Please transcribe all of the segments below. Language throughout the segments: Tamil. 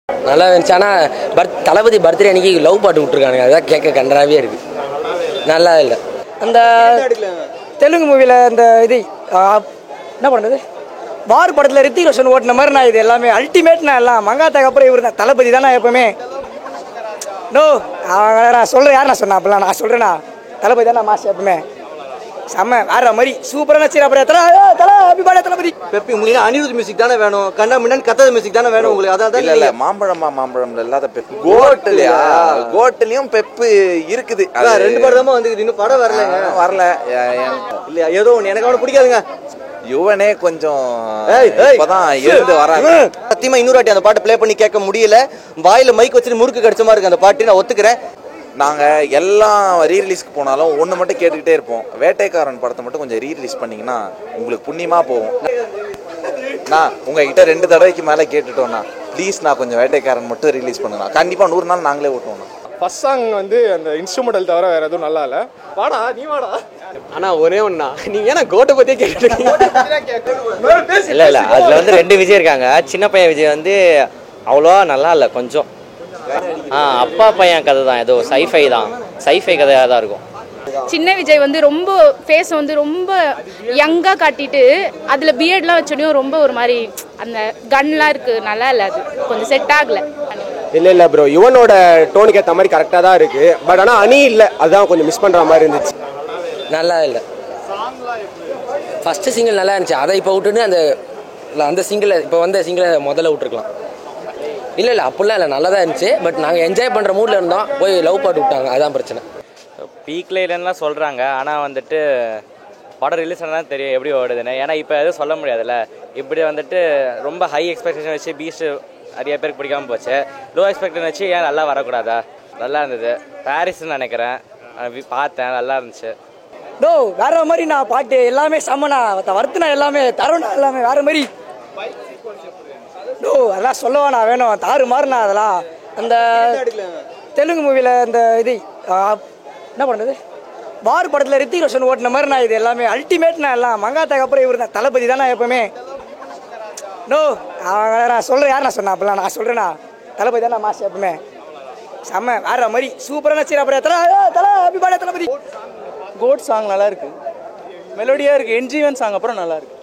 நல்லா இருந்துச்சு. ஆனால் தளபதி பர்த்டே அன்னைக்கு லவ் பாட்டு விட்டுருக்கானுங்க, அதான் கேட்க கண்டராகவே இருக்குது. நல்லா இல்லை. அந்த தெலுங்கு மூவியில் அந்த இது என்ன பண்ணுறது, வார் படத்தில் ரித்திக் ரோஷன் ஓட்டின மாதிரி நான் இது எல்லாமே அல்டிமேட். நான் எல்லாம் மங்காத்தாக்கு அப்புறம் இவர் தான் தளபதி தானே எப்பவுமே. நோ நான் சொல்கிறேன், யார் நான் சொன்னேன் அப்பெல்லாம் நான் சொல்கிறேன்னா தளபதி தானே மாஸ் எப்பவுமே செம்ம வேற மாதிரி சூப்பரான சரி. அப்புறம் தளபதி பெப்பி உங்களுக்கு அனிருத் மியூசிக் தானே வேணும், கண்ணா மின்னன் கத்தது மியூசிக் தானே வேணும் உங்களுக்கு. அதான் இல்ல மாம்பழம்ல இல்லாத பெப்பு கோட்லையா, கோட்லயும் பெப்பு இருக்குது. ரெண்டு படம் தான் வந்து இன்னும் படம் வரல இல்லையா? ஏதோ ஒன்று எனக்கு அவனை பிடிக்காதுங்க. யுவனே கொஞ்சம் இப்பதான் இருந்து வராங்க. சத்தியமா இன்னொரு வாட்டி அந்த பாட்டு பிளே பண்ணி கேட்க முடியல. வாயில மைக் வச்சுட்டு முறுக்கு கடிச்ச மாதிரி இருக்கு அந்த பாட்டு, நான் ஒத்துக்கிறேன். நாங்கள் எல்லாம் ரீரிலீஸ்க்கு போனாலும் ஒன்று மட்டும் கேட்டுக்கிட்டே இருப்போம், வேட்டைக்காரன் படத்தை மட்டும் கொஞ்சம் ரீரிலீஸ் பண்ணிங்கன்னா உங்களுக்கு புண்ணியமாக போகும். நான் உங்ககிட்ட 2 தடவைக்கு மேலே கேட்டுட்டோண்ணா, ப்ளீஸ் நான் கொஞ்சம் வேட்டைக்காரன் மட்டும் ரிலீஸ் பண்ணுண்ணா. கண்டிப்பாக 100 நாள் நாங்களே ஓட்டுவோண்ணா. ஃபர்ஸ்ட் சாங் வந்து அந்த இன்ஸ்ட்ருமெண்டல் தவிர வேறு எதுவும் நல்லா இல்லை. வாடா நீ வாடா. ஆனால் ஒரே ஒன்றா நீங்கள் ஏன்னா கோட்டை பற்றியே கேட்டுருக்கீங்க. இல்லை அதில் வந்து 2 விஜய் இருக்காங்க. சின்ன பையன் விஜய் வந்து அவ்வளோவா நல்லா இல்லை கொஞ்சம். அப்பா பையன் கதை தான், ஏதோ சைஃபை கதையாக தான் இருக்கும். சின்ன விஜய் வந்து ரொம்ப ஃபேஸ் வந்து ரொம்ப யங்காக காட்டிட்டு அதில் பிஎட்லாம் வச்சோடனையும் ரொம்ப ஒரு மாதிரி அந்த கன்லாம் இருக்குது, நல்லா இல்லை, அது கொஞ்சம் செட் ஆகலை. இல்லை ப்ரோ, யுவனோட டோனுக்கு ஏற்ற மாதிரி கரெக்டாக தான் இருக்குது. பட் ஆனால் அணி இல்லை, அதுதான் கொஞ்சம் மிஸ் பண்ணுற மாதிரி இருந்துச்சு. நல்லா இல்லை. ஃபஸ்ட்டு சிங்கிள் நல்லா இருந்துச்சு, அதை இப்போ விட்டுட்டு அந்த சிங்கிளை இப்போ வந்த சிங்கிளை முதல்ல விட்டுருக்கலாம். இல்லை அப்படிலாம் இல்லை, நல்லா தான் இருந்துச்சு. பட் நாங்கள் என்ஜாய் பண்ணுற மூடில் இருந்தோம், போய் லவ் பாட்டு விட்டாங்க, அதுதான் பிரச்சனை. பீக்கில் இல்லைன்னா சொல்கிறாங்க, ஆனால் வந்துட்டு படம் ரிலீஸ் ஆனால் தெரியும் எப்படி ஓடுதுன்னு. ஏன்னா இப்போ எதுவும் சொல்ல முடியாதுல்ல. இப்படி வந்துட்டு ரொம்ப ஹை எக்ஸ்பெக்டேஷன் வச்சு பீஸ்ட்டு நிறைய பேருக்கு பிடிக்காமல் போச்சு. லோ எக்ஸ்பெக்டேஷன் வச்சு ஏன் நல்லா வரக்கூடாதா? நல்லா இருந்தது. பாரிஸ்ன்னு நினைக்கிறேன், பார்த்தேன், நல்லா இருந்துச்சு. டோ வேற மாதிரி நான் பாட்டு எல்லாமே செம்மனா வருத்துனா எல்லாமே தரணும், எல்லாமே வேற மாதிரி. டோ அதெல்லாம் சொல்லவா நான் வேணும், தாறு மாறுனா அதெல்லாம். அந்த தெலுங்கு மூவியில் அந்த இது என்ன பண்ணுறது, வார் படத்தில் ரித்திக் ரோஷன் ஓட்டின மாதிரி நான் இது எல்லாமே அல்டிமேட். நான் எல்லாம் மங்காத்தாக்கு அப்புறம் இவர் தான் தளபதி தானே எப்பவுமே. நோ நான் சொல்கிறேன், யார் நான் சொன்னேன் அப்பெல்லாம் நான் சொல்கிறேன்னா தளபதி தானே மாஸ் எப்பவுமே செம்ம வேற மாதிரி சூப்பரான சரி. அப்புறம் தளபதி கோட் சாங் நல்லா இருக்கு, மெலோடியா இருக்கு. என்ஜிவன் சாங் அப்புறம் நல்லா இருக்கு.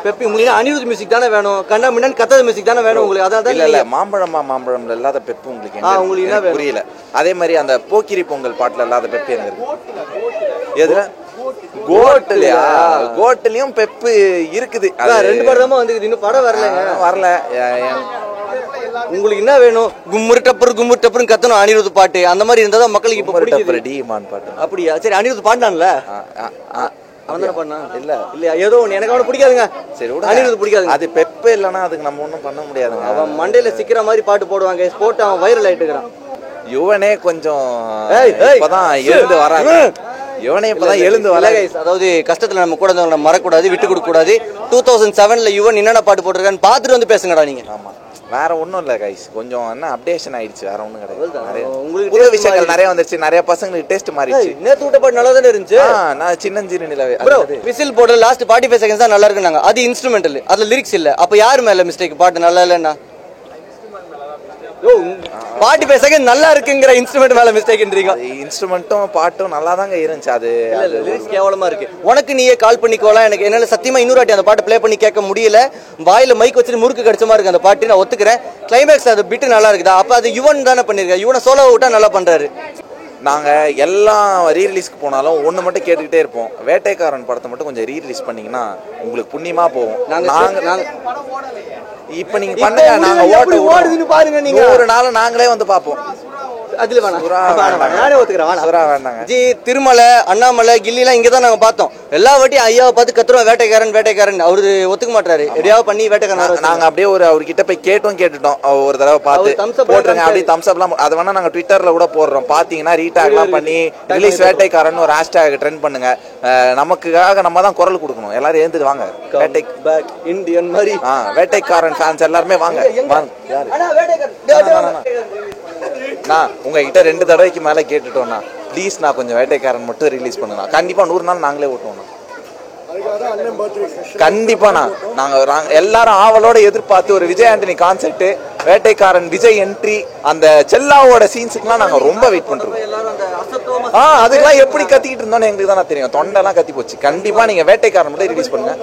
பெப்பி உங்களுக்கு அனிருத் மியூசிக் தானே வேணும், கண்ணா மின்னன் கத்தது மியூசிக் தானே வேணும் உங்களுக்கு. அதான் இல்ல மாம்பழம்ல இல்லாத பெப்பு உங்களுக்கு என்ன புரியல. அதே மாதிரி அந்த போக்கிரி பொங்கல் பாட்டுல இல்லாத பெப்பு எனக்கு இருக்கு. எதுல கோட்லையா, கோட்லயும் பெப்பு இருக்குது. 2 படம் தான் வந்து இன்னும் படம் வரல. உங்களுக்கு என்ன வேணும், கும்முரு டப்புரு கத்தணும் அனிருத் பாட்டு, அந்த மாதிரி இருந்தா தான் மக்களுக்கு இப்போ பிடிக்குது. டிமான் பாட்டு அப்படியா? சரி, அனிருத் பாடினான்ல, அவன் தானே பண்ணா? இல்லையா? ஏதோ ஒன்று எனக்கு அவனை பிடிக்காதுங்க. சரி, அனிருத் பிடிக்காது. அது பெப்பு இல்லைன்னா அதுக்கு நம்ம ஒன்றும் பண்ண முடியாதுங்க. அவன் மண்டையில சிக்கிற மாதிரி பாட்டு போடுவாங்க, போட்டு அவன் வைரல் ஆயிட்டு இருக்கிறான். யுவனே கொஞ்சம் இப்பதான் எழுந்து வராங்க. யுவனே இப்பதான் எழுந்து வர. அதாவது கஷ்டத்துல நம்ம கூட நம்ம மறக்கூடாது, விட்டு கொடுக்க கூடாது. 2007 யுவன் என்னென்ன பாட்டு போட்டிருக்கான்னு பார்த்துட்டு வந்து பேசுங்கடா நீங்க. ஆமா, வேற ஒன்றும் இல்லை கைஸ், கொஞ்சம் என்ன அப்டேஷன் ஆயிடுச்சு, வேற ஒன்றும் கிடையாது. உங்களுக்கு புது விஷயங்கள் நிறைய வந்துருச்சு, நிறைய பசங்களுக்கு டேஸ்ட் மாறிடுச்சு. நேற்று விட்ட பாட்டு நல்லா தானே இருந்துச்சு. நான் சின்னஞ்சிறு நிலவே விசில் போட லாஸ்ட் 45 செகண்ட்ஸ் தான் நல்லா இருக்குனாங்க. அது இன்ஸ்ட்ருமெண்டல், அதுல லிரிக்ஸ் இல்ல. அப்ப யார் மேல மிஸ்டேக்? பாட்டு நல்லா இல்லைன்னா 45 செகண்ட் நல்லா இருக்குங்கிற இன்ஸ்ட்ருமெண்ட் மேல மிஸ்டேக்ன்றீங்க. இன்ஸ்ட்ருமெண்ட்டும் பாட்டும் நல்லா தாங்க இருந்துச்சு, அது லிரிக்ஸ் கேவலமா இருக்கு. உனக்கு நீயே கால் பண்ணிக்கோலாம். எனக்கு என்னால சத்தியமா இன்னொரு வாட்டி அந்த பாட்டு ப்ளே பண்ணி கேட்க முடியல. வாயில மைக் வச்சுட்டு முறுக்கு கடிச்ச மாதிரி இருக்கு அந்த பாட்டு, நான் ஒத்துக்கிறேன். கிளைமேக்ஸ் அது பிட்டு நல்லா இருக்குதா? அப்ப அது யுவன் தானே பண்ணிருக்காரு, யுவனை சோலோ விட்டா நல்லா பண்றாரு. நாங்கள் எல்லாம் ரீரிலீஸ்க்கு போனாலும் ஒன்று மட்டும் கேட்டுக்கிட்டே இருப்போம், வேட்டைக்காரன் படத்தை மட்டும் கொஞ்சம் ரீரிலீஸ் பண்ணிங்கன்னா உங்களுக்கு புண்ணியமாக போகும். நாங்கள் இப்போ நீங்கள் பண்ணுங்க, நாங்கள் ஓடுதுன்னு பாருங்க. நீங்க 100 நாள் நாங்களே வந்து பார்ப்போம். அதுல நானே ஒத்துக்கிறேன். ஜி திருமலை, அண்ணாமலை, கில்லிலாம் இங்கதான் நாங்க பார்த்தோம். எல்லா வாட்டியும் ஐயாவை பார்த்து கத்துறோம் வேட்டைக்காரன். அவரு ஒத்துக்க மாட்டாரு, எதையாவது பண்ணி வேட்டைக்காரன். நாங்க அப்படியே அவர்கிட்ட போய் கேட்டுட்டோம், ஒரு தடவை பார்த்து போட்டுருங்க அப்படி தம்ஸ் அப்லாம். அதை வேணா நாங்க ட்விட்டர்ல கூட போடுறோம், பாத்தீங்கன்னா ரீடாக்லாம் பண்ணி ரிலீஸ் வேட்டைக்காரன் ஒரு ஹேஷ்டேக் ட்ரெண்ட் பண்ணுங்க. நமக்காக நம்ம தான் குரல் கொடுக்கணும். எல்லாரும் எழுந்துட்டு வாங்க, இந்தியன் மாதிரி வேட்டைக்காரன் ஃபேன்ஸ் எல்லாருமே வாங்க. நான் உங்ககிட்ட 2 தடவைக்கு மேலே கேட்டுட்டோண்ணா, ப்ளீஸ் நான் கொஞ்சம் வேட்டைக்காரன் மட்டும் ரிலீஸ் பண்ணுண்ணா. கண்டிப்பாக 100 நாள் நாங்களே ஓட்டுவோண்ணா. கண்டிப்பாண்ணா. நாங்கள் எல்லாரும் ஆவலோட எதிர்பார்த்து ஒரு விஜய் ஆண்டனி கான்செர்ட் வேட்டைக்காரன் விஜய் என்ட்ரி, அந்த செல்லாவோட சீன்ஸுக்குலாம் நாங்கள் ரொம்ப வெயிட் பண்ணுறோம். அதுக்கெல்லாம் எப்படி கத்திக்கிட்டு இருந்தோன்னு எங்களுக்கு தானே தெரியும். தொண்டெல்லாம் கத்தி போச்சு. கண்டிப்பாக நீங்கள் வேட்டைக்காரன் மட்டும் ரிலீஸ் பண்ணுங்க.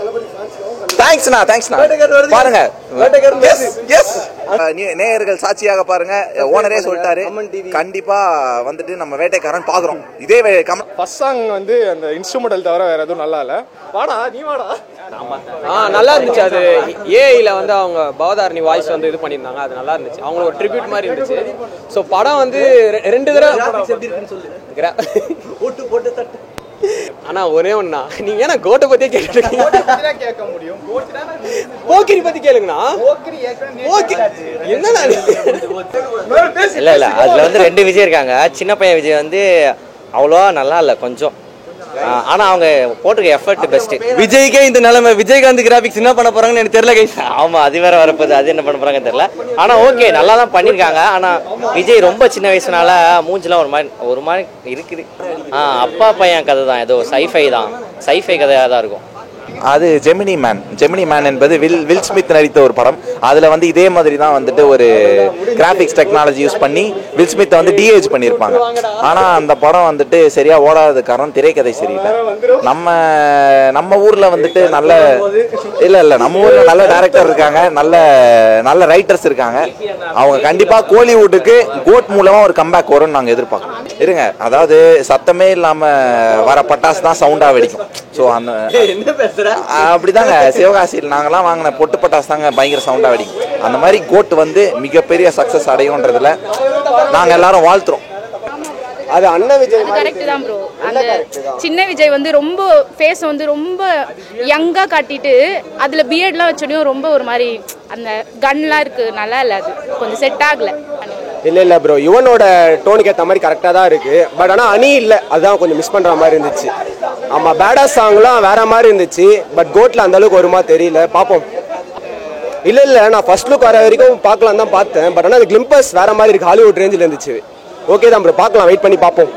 தேங்க்ஸ்ண்ணா. பாருங்க, நேயர்கள் சாட்சியாக பாருங்க, ஓனரே சொல்லிட்டாரு. கண்டிப்பா வந்துட்டு நம்ம வேட்டைக்காரன் பாக்குறோம். இதே ஃபர்ஸ்ட் சாங் வந்து அந்த இன்ஸ்ட்ருமெண்டல் தவிர வேற எதுவும் நல்லா இல்ல. வாடா நீ வாடா. நல்லா இருந்துச்சு. அது ஏஐல வந்து அவங்க பவதாரணி வாய்ஸ் வந்து இது பண்ணியிருந்தாங்க. அது நல்லா இருந்துச்சு. அவங்களுக்கு ஒரு ட்ரிபியூட் மாதிரி இருந்துச்சு. ஸோ படம் வந்து 2 தடவை ஆனா ஒரே ஒண்ணா, நீங்க ஏன்னா கோட்டை பத்தியே கேட்டுருக்கீங்க. கேட்க முடியும், போக்கிரி பத்தி கேளுங்கண்ணா. என்ன இல்ல அதுல வந்து 2 விஜய் இருக்காங்க. சின்ன பையன் விஜய் வந்து அவ்வளோவா நல்லா இல்லை கொஞ்சம். ஆனா அவங்க போட்டிருக்க எஃபர்ட் பெஸ்ட். விஜய்க்கே இந்த நிலைமை, விஜயகாந்த் கிராபிக்ஸ் என்ன பண்ண போறாங்கன்னு எனக்கு தெரியல கைஸ். ஆமா, அது வேற வரப்போகுது. அது என்ன பண்ண போறாங்கன்னு தெரியல. ஆனா ஓகே, நல்லா தான் பண்ணிருக்காங்க. ஆனா விஜய் ரொம்ப சின்ன வயசுனால மூஞ்சிலாம் ஒரு மாதிரி இருக்குது. அப்பா பையன் கதை தான், ஏதோ சைஃபை கதையாக தான் இருக்கும். அது ஜெமினி மேன் என்பது வில் ஸ்மித் நடித்த ஒரு படம். அதில் வந்து இதே மாதிரி தான் வந்துட்டு ஒரு கிராஃபிக்ஸ் டெக்னாலஜி யூஸ் பண்ணி வில் ஸ்மித்தை வந்து டிஏஜ் பண்ணியிருப்பாங்க. ஆனால் அந்த படம் வந்துட்டு சரியாக ஓடாத காரணம் திரைக்கதை சரியில்லை. நம்ம ஊரில் வந்துட்டு இல்லை நம்ம ஊரில் நல்ல டைரக்டர் இருக்காங்க, நல்ல ரைட்டர்ஸ் இருக்காங்க. அவங்க கண்டிப்பாக கோலிவுட்டுக்கு கோட் மூலமாக ஒரு கம்பேக் வரும்னு நாங்கள் எதிர்பார்க்கறோம். இருங்க, அதாவது சத்தமே இல்லாமல் வர பட்டாசு தான் சவுண்டாக வெடிக்கும். ஸோ அந்த அப்படிதாங்க சிவகாசியில் நாங்கெல்லாம் வாங்கின பொட்டு பட்டாசு தாங்க பயங்கர சவுண்டா வெடிக்கும். அந்த மாதிரி கோட் வந்து மிகப்பெரிய சக்சஸ் அடையும்ன்றதுல நாங்க எல்லாரும் வாழ்த்துறோம். அது அண்ணன் விஜய் கரெக்ட் தான் ப்ரோ. அந்த சின்ன விஜய் வந்து ரொம்ப ஃபேஸ் வந்து ரொம்ப யங்கா காட்டிட்டு அதுல பியர்ட்லாம் வச்சோடனே ரொம்ப ஒரு மாதிரி அந்த கன்லாம் இருக்கு, நல்லா இல்லை. அது கொஞ்சம் செட் ஆகல. இல்லை ப்ரோ, யுவனோட டோனுக்கு ஏற்ற மாதிரி கரெக்டாக தான் இருக்கு. பட் ஆனால் அணி இல்லை, அதுதான் கொஞ்சம் மிஸ் பண்ணுற மாதிரி இருந்துச்சு. ஆமாம், பேடாஸ் சாங்லாம் வேற மாதிரி இருந்துச்சு. பட் கோட்டில் அந்த அளவுக்கு வருமா தெரியல, பார்ப்போம். இல்லை நான் ஃபர்ஸ்ட் லுக் வர வரைக்கும் பார்க்கலாம் தான் பார்த்தேன். பட் ஆனால் அது கிளிம்பஸ் வேற மாதிரி இருக்கு, ஹாலிவுட் ரேஞ்சில் இருந்துச்சு. ஓகே தான் ப்ரோ, பார்க்கலாம், வெயிட் பண்ணி பார்ப்போம்.